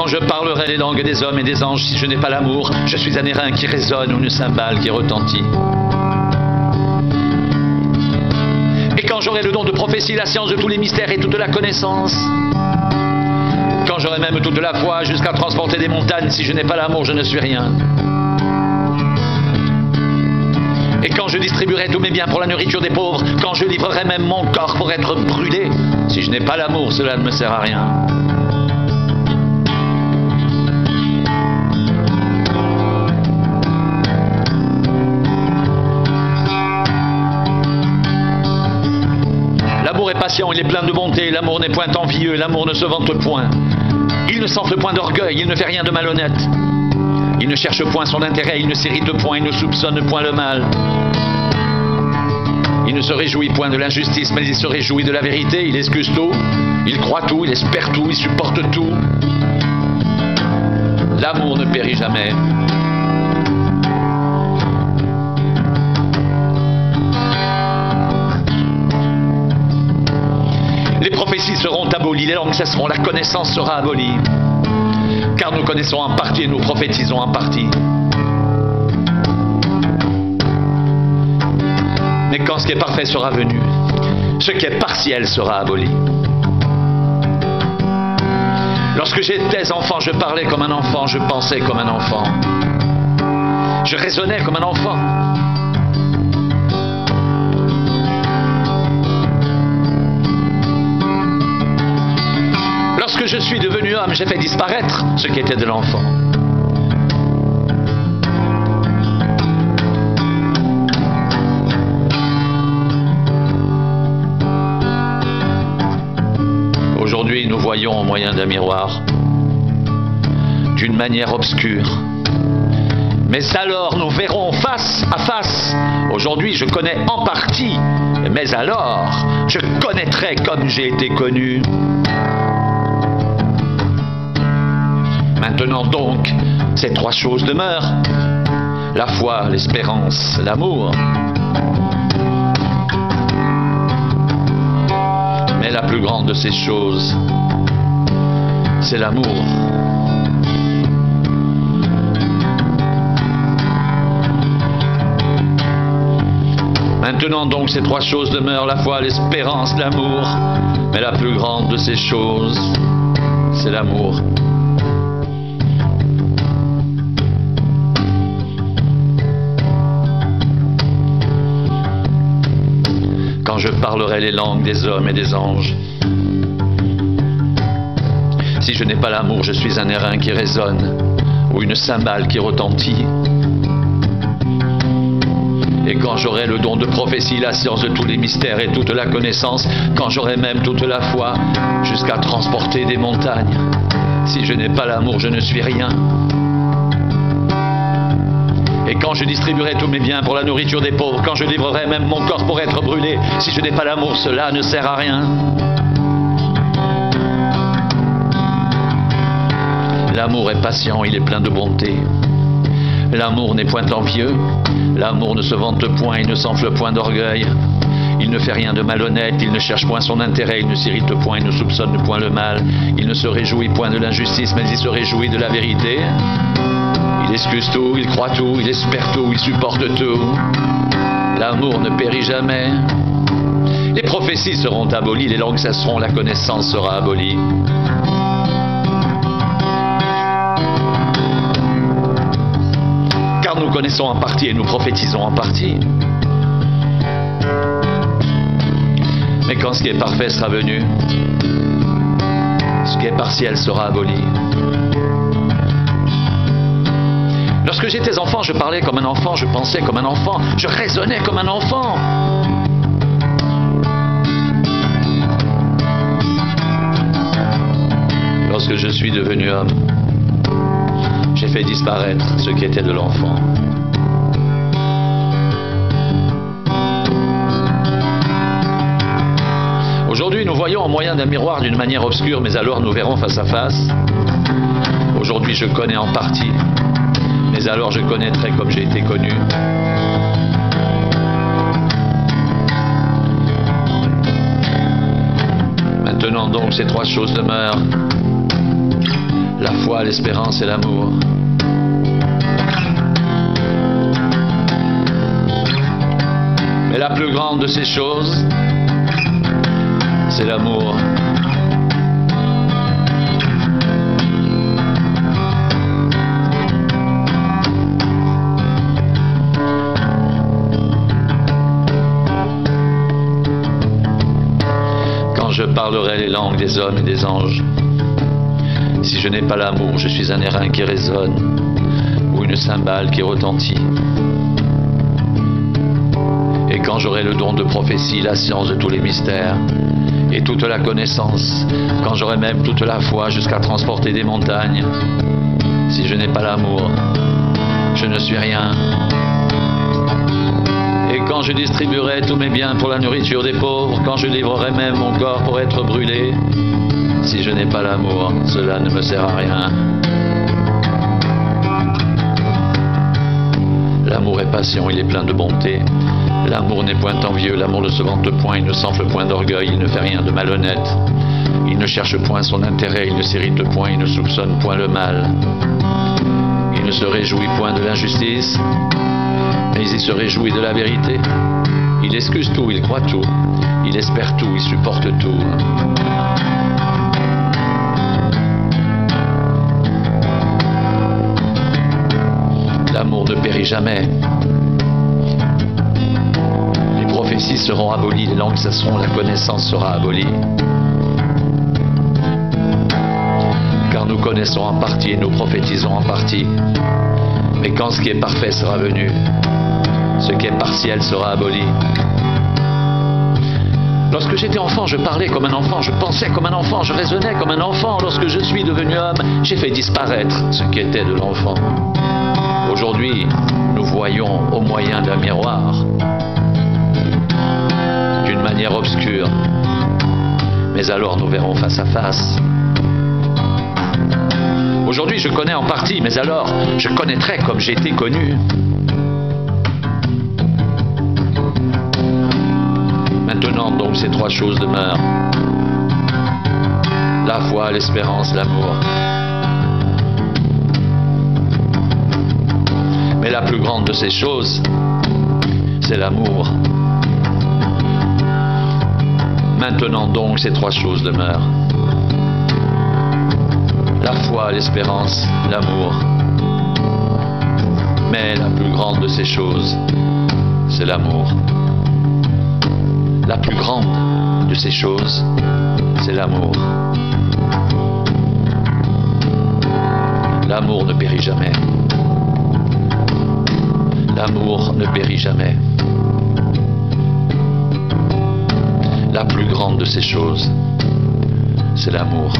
quand je parlerai les langues des hommes et des anges, si je n'ai pas l'amour, je suis un airain qui résonne ou une cymbale qui retentit. Et quand j'aurai le don de prophétie, la science de tous les mystères et toute la connaissance, quand j'aurai même toute la foi jusqu'à transporter des montagnes, si je n'ai pas l'amour, je ne suis rien. Et quand je distribuerai tous mes biens pour la nourriture des pauvres, quand je livrerai même mon corps pour être brûlé, si je n'ai pas l'amour, cela ne me sert à rien. L'amour est patient, il est plein de bonté, l'amour n'est point envieux, l'amour ne se vante point. Il ne s'enfle point d'orgueil, il ne fait rien de malhonnête. Il ne cherche point son intérêt, il ne s'irrite point, il ne soupçonne point le mal. Il ne se réjouit point de l'injustice, mais il se réjouit de la vérité. Il excuse tout, il croit tout, il espère tout, il supporte tout. L'amour ne périt jamais. Les prophéties seront abolies, les langues cesseront, la connaissance sera abolie. Car nous connaissons en partie et nous prophétisons en partie. Mais quand ce qui est parfait sera venu, ce qui est partiel sera aboli. Lorsque j'étais enfant, je parlais comme un enfant, je pensais comme un enfant. Je raisonnais comme un enfant. Lorsque je suis devenu homme, j'ai fait disparaître ce qui était de l'enfant. Aujourd'hui, nous voyons au moyen d'un miroir, d'une manière obscure. Mais alors, nous verrons face à face. Aujourd'hui, je connais en partie, mais alors, je connaîtrai comme j'ai été connu. Maintenant donc, ces trois choses demeurent. La foi, l'espérance, l'amour. Mais la plus grande de ces choses, c'est l'amour. Maintenant donc, ces trois choses demeurent. La foi, l'espérance, l'amour. Mais la plus grande de ces choses, c'est l'amour. Quand je parlerai les langues des hommes et des anges, si je n'ai pas l'amour, je suis un airain qui résonne ou une cymbale qui retentit. Et quand j'aurai le don de prophétie, la science de tous les mystères et toute la connaissance, quand j'aurai même toute la foi jusqu'à transporter des montagnes, si je n'ai pas l'amour, je ne suis rien. Et quand je distribuerai tous mes biens pour la nourriture des pauvres, quand je livrerai même mon corps pour être brûlé, si je n'ai pas l'amour, cela ne sert à rien. L'amour est patient, il est plein de bonté. L'amour n'est point envieux, l'amour ne se vante point, il ne s'enfle point d'orgueil. Il ne fait rien de malhonnête, il ne cherche point son intérêt, il ne s'irrite point, il ne soupçonne point le mal. Il ne se réjouit point de l'injustice, mais il se réjouit de la vérité. Il excuse tout, il croit tout, il espère tout, il supporte tout. L'amour ne périt jamais. Les prophéties seront abolies, les langues cesseront, la connaissance sera abolie. Car nous connaissons en partie et nous prophétisons en partie. Mais quand ce qui est parfait sera venu, ce qui est partiel sera aboli. Lorsque j'étais enfant, je parlais comme un enfant, je pensais comme un enfant, je raisonnais comme un enfant. Lorsque je suis devenu homme, j'ai fait disparaître ce qui était de l'enfant. Aujourd'hui, nous voyons au moyen d'un miroir d'une manière obscure, mais alors nous verrons face à face. Aujourd'hui, je connais en partie, mais alors je connaîtrai comme j'ai été connu. Maintenant donc, ces trois choses demeurent. la foi, l'espérance et l'amour. Mais la plus grande de ces choses, c'est l'amour. Quand je parlerai les langues des hommes et des anges, si je n'ai pas l'amour, je suis un airain qui résonne ou une cymbale qui retentit. Et quand j'aurai le don de prophétie, la science de tous les mystères et toute la connaissance, quand j'aurai même toute la foi jusqu'à transporter des montagnes, si je n'ai pas l'amour, je ne suis rien. Et quand je distribuerai tous mes biens pour la nourriture des pauvres, quand je livrerai même mon corps pour être brûlé, si je n'ai pas l'amour, cela ne me sert à rien. L'amour est passion, il est plein de bonté. L'amour n'est point envieux, l'amour ne se vante point, il ne s'enfle point d'orgueil, il ne fait rien de malhonnête. Il ne cherche point son intérêt, il ne s'irrite point, il ne soupçonne point le mal. Il ne se réjouit point de l'injustice, mais il se réjouit de la vérité. Il excuse tout, il croit tout, il espère tout, il supporte tout. L'amour ne périt jamais. Les prophéties seront abolies, les langues cesseront, la connaissance sera abolie. Car nous connaissons en partie et nous prophétisons en partie. Mais quand ce qui est parfait sera venu, ce qui est partiel sera aboli. Lorsque j'étais enfant, je parlais comme un enfant, je pensais comme un enfant, je raisonnais comme un enfant. Lorsque je suis devenu homme, j'ai fait disparaître ce qui était de l'enfant. Aujourd'hui, nous voyons au moyen d'un miroir, d'une manière obscure, mais alors nous verrons face à face. Aujourd'hui, je connais en partie, mais alors je connaîtrai comme j'ai été connu. Maintenant donc ces trois choses demeurent: la foi, l'espérance, l'amour. Mais la plus grande de ces choses, c'est l'amour. Maintenant donc ces trois choses demeurent: la foi, l'espérance, l'amour. Mais la plus grande de ces choses, c'est l'amour. La plus grande de ces choses, c'est l'amour. L'amour ne périt jamais. L'amour ne périt jamais. La plus grande de ces choses, c'est l'amour.